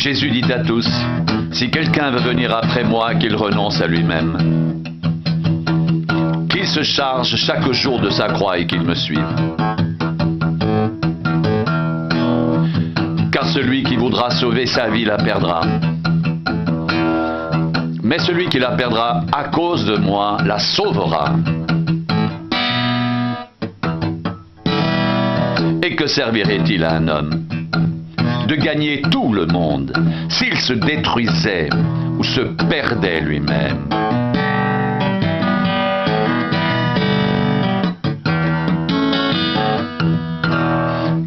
Jésus dit à tous, si quelqu'un veut venir après moi, qu'il renonce à lui-même. Qu'il se charge chaque jour de sa croix et qu'il me suive. Car celui qui voudra sauver sa vie la perdra. Mais celui qui la perdra à cause de moi la sauvera. Et que servirait-il à un homme de gagner tout le monde s'il se détruisait ou se perdait lui-même?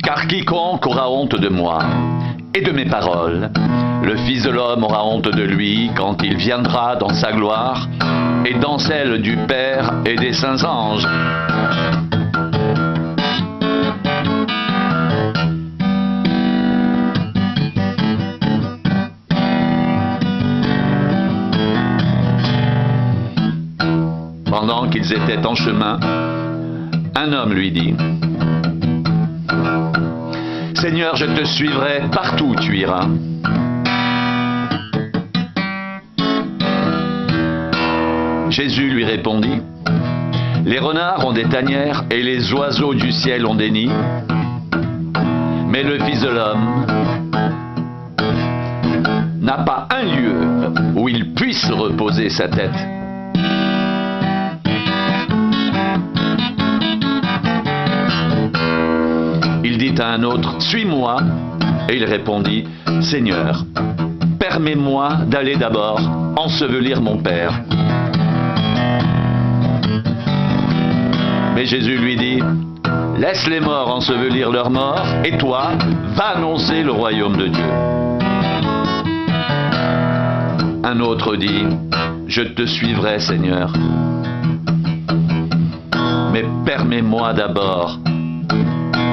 Car quiconque aura honte de moi et de mes paroles, le Fils de l'homme aura honte de lui quand il viendra dans sa gloire et dans celle du Père et des saints anges. Pendant qu'ils étaient en chemin, un homme lui dit, « Seigneur, je te suivrai partout où tu iras. » Jésus lui répondit, « Les renards ont des tanières et les oiseaux du ciel ont des nids, mais le Fils de l'homme n'a pas un lieu où il puisse reposer sa tête. » Il dit à un autre, « Suis-moi » et il répondit, « Seigneur, permets-moi d'aller d'abord ensevelir mon Père. » Mais Jésus lui dit, « Laisse les morts ensevelir leurs morts, et toi, va annoncer le royaume de Dieu. » Un autre dit, « Je te suivrai, Seigneur, mais permets-moi d'abord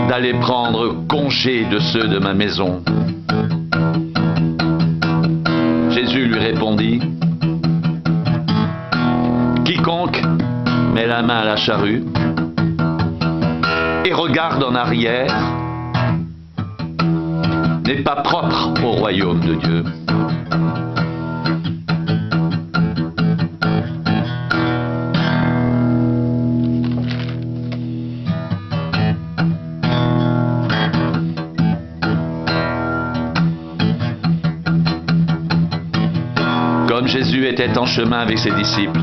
d'aller prendre congé de ceux de ma maison. » Jésus lui répondit, « Quiconque met la main à la charrue et regarde en arrière n'est pas propre au royaume de Dieu. » Comme Jésus était en chemin avec ses disciples,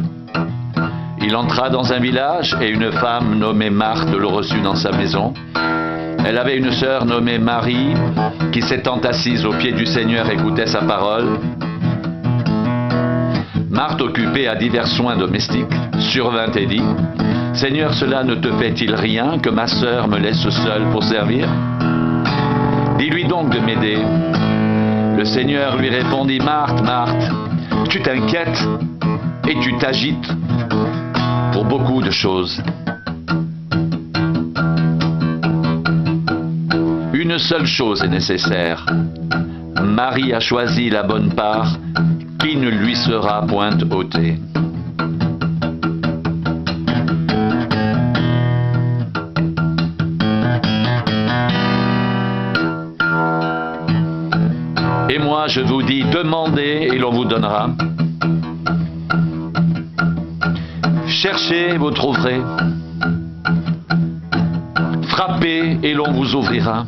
il entra dans un village et une femme nommée Marthe le reçut dans sa maison. Elle avait une sœur nommée Marie qui, s'étant assise aux pieds du Seigneur, écoutait sa parole. Marthe, occupée à divers soins domestiques, survint et dit, « Seigneur, cela ne te fait-il rien que ma sœur me laisse seule pour servir? Dis-lui donc de m'aider. » Le Seigneur lui répondit, « Marthe, Marthe, tu t'inquiètes et tu t'agites pour beaucoup de choses. Une seule chose est nécessaire. Marie a choisi la bonne part qui ne lui sera point ôtée. » Et moi, je vous dis, demandez et l'on vous donnera. Cherchez et vous trouverez. Frappez et l'on vous ouvrira.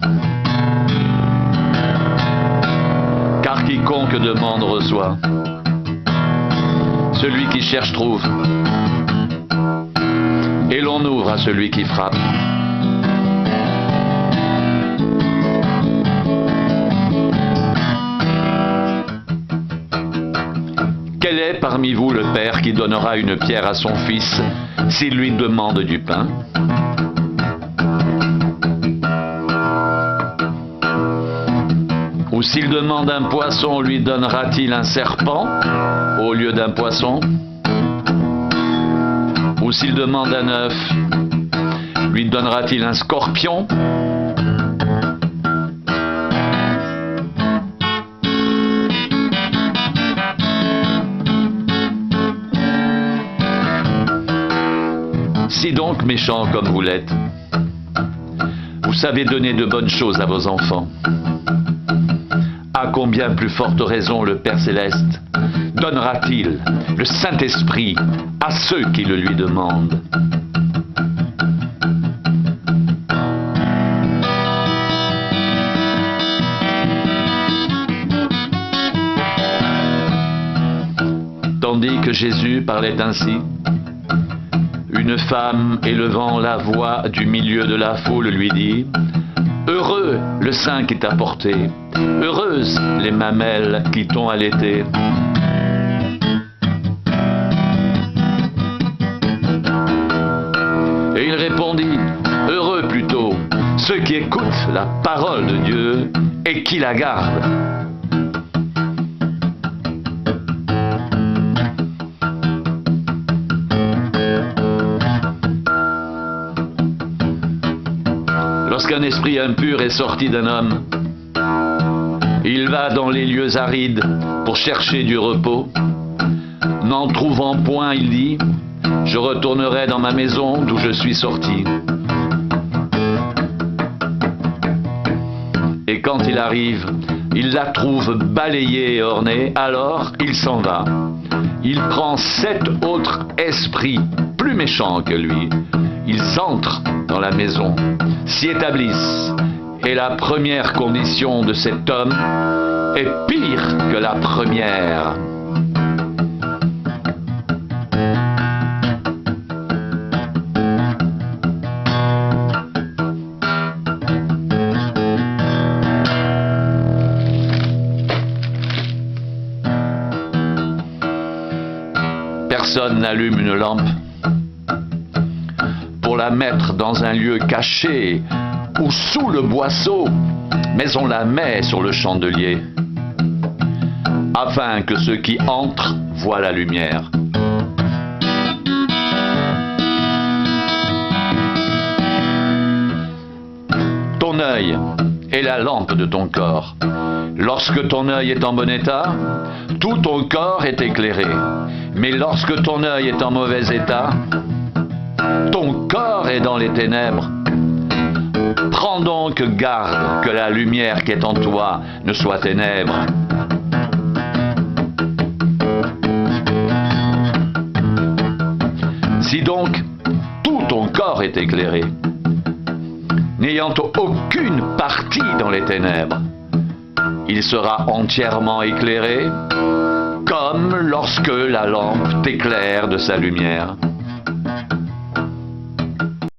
Car quiconque demande reçoit. Celui qui cherche trouve. Et l'on ouvre à celui qui frappe. Quel est parmi vous le père qui donnera une pierre à son fils s'il lui demande du pain? Ou s'il demande un poisson, lui donnera-t-il un serpent au lieu d'un poisson? Ou s'il demande un œuf, lui donnera-t-il un scorpion? Si donc, méchants comme vous l'êtes, vous savez donner de bonnes choses à vos enfants, à combien plus forte raison le Père Céleste donnera-t-il le Saint-Esprit à ceux qui le lui demandent. Tandis que Jésus parlait ainsi, une femme élevant la voix du milieu de la foule lui dit: Heureux le sein qui t'a porté, heureuses les mamelles qui t'ont allaité. Et il répondit: Heureux plutôt ceux qui écoutent la parole de Dieu et qui la gardent. Lorsqu'un esprit impur est sorti d'un homme, il va dans les lieux arides pour chercher du repos. N'en trouvant point, il dit: Je retournerai dans ma maison d'où je suis sorti. Et quand il arrive, il la trouve balayée et ornée, alors il s'en va. Il prend 7 autres esprits plus méchants que lui. Ils entrent dans la maison, s'y établissent, et la première condition de cet homme est pire que la première. Personne n'allume une lampe pour la mettre dans un lieu caché ou sous le boisseau, mais on la met sur le chandelier, afin que ceux qui entrent voient la lumière. Ton œil est la lampe de ton corps. Lorsque ton œil est en bon état, tout ton corps est éclairé. Mais lorsque ton œil est en mauvais état, ton corps est dans les ténèbres. Prends donc garde que la lumière qui est en toi ne soit ténèbres. Si donc tout ton corps est éclairé, n'ayant aucune partie dans les ténèbres, il sera entièrement éclairé, comme lorsque la lampe t'éclaire de sa lumière.